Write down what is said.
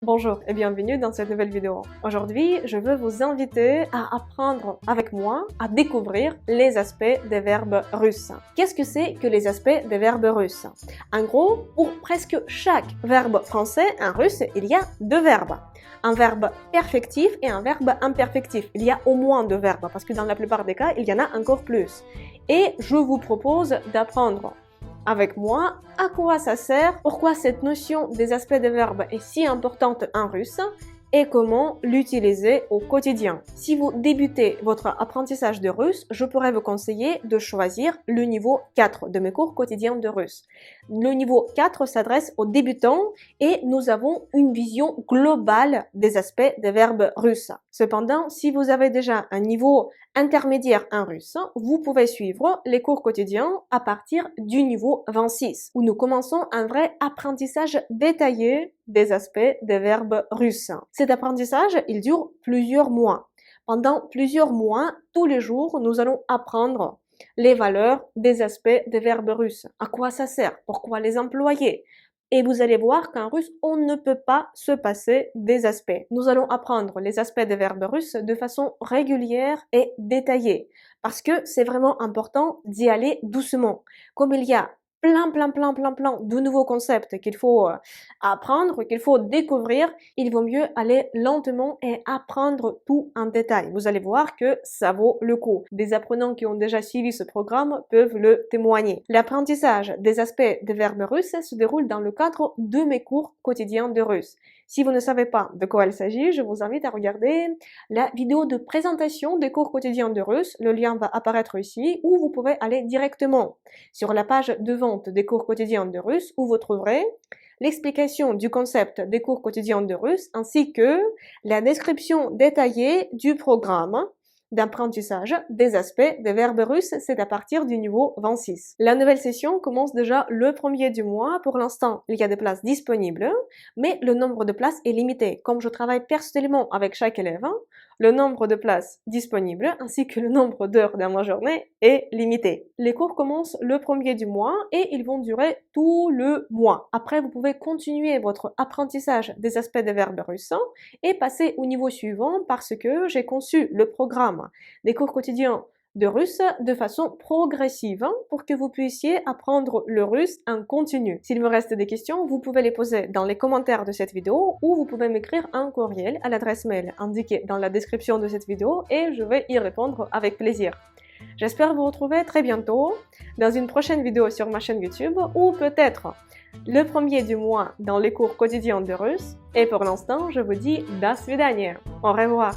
Bonjour et bienvenue dans cette nouvelle vidéo. Aujourd'hui, je veux vous inviter à apprendre avec moi à découvrir les aspects des verbes russes. Qu'est-ce que c'est que les aspects des verbes russes? En gros, pour presque chaque verbe français en russe, il y a deux verbes. Un verbe perfectif et un verbe imperfectif. Il y a au moins deux verbes parce que dans la plupart des cas, il y en a encore plus. Et je vous propose d'apprendre avec moi à quoi ça sert, pourquoi cette notion des aspects des verbes est si importante en russe et comment l'utiliser au quotidien. Si vous débutez votre apprentissage de russe, je pourrais vous conseiller de choisir le niveau 4 de mes cours quotidiens de russe. Le niveau 4 s'adresse aux débutants et nous avons une vision globale des aspects des verbes russes. Cependant, si vous avez déjà un niveau intermédiaire en russe, vous pouvez suivre les cours quotidiens à partir du niveau 26, où nous commençons un vrai apprentissage détaillé des aspects des verbes russes. Cet apprentissage, il dure plusieurs mois. Pendant plusieurs mois, tous les jours, nous allons apprendre les valeurs des aspects des verbes russes. À quoi ça sert? Pourquoi les employer? Et vous allez voir qu'en russe, on ne peut pas se passer des aspects. Nous allons apprendre les aspects des verbes russes de façon régulière et détaillée. Parce que c'est vraiment important d'y aller doucement. Comme il y a plein de nouveaux concepts qu'il faut apprendre, qu'il faut découvrir, il vaut mieux aller lentement et apprendre tout en détail. Vous allez voir que ça vaut le coup. Des apprenants qui ont déjà suivi ce programme peuvent le témoigner. L'apprentissage des aspects des verbes russes se déroule dans le cadre de mes cours quotidiens de russe. Si vous ne savez pas de quoi il s'agit, je vous invite à regarder la vidéo de présentation des cours quotidiens de russe. Le lien va apparaître ici, ou vous pouvez aller directement sur la page de vente des cours quotidiens de russe où vous trouverez l'explication du concept des cours quotidiens de russe ainsi que la description détaillée du programme d'apprentissage des aspects des verbes russes, c'est à partir du niveau 26. La nouvelle session commence déjà le 1er du mois. Pour l'instant, il y a des places disponibles, mais le nombre de places est limité. Comme je travaille personnellement avec chaque élève, le nombre de places disponibles ainsi que le nombre d'heures dans la journée est limité. Les cours commencent le 1er du mois et ils vont durer tout le mois. Après, vous pouvez continuer votre apprentissage des aspects des verbes russes et passer au niveau suivant parce que j'ai conçu le programme des cours quotidiens de russe de façon progressive pour que vous puissiez apprendre le russe en continu. S'il me reste des questions, vous pouvez les poser dans les commentaires de cette vidéo ou vous pouvez m'écrire un courriel à l'adresse mail indiquée dans la description de cette vidéo et je vais y répondre avec plaisir. J'espère vous retrouver très bientôt dans une prochaine vidéo sur ma chaîne YouTube ou peut-être le 1er du mois dans les cours quotidiens de russe. Et pour l'instant, je vous dis до свидания. Au revoir.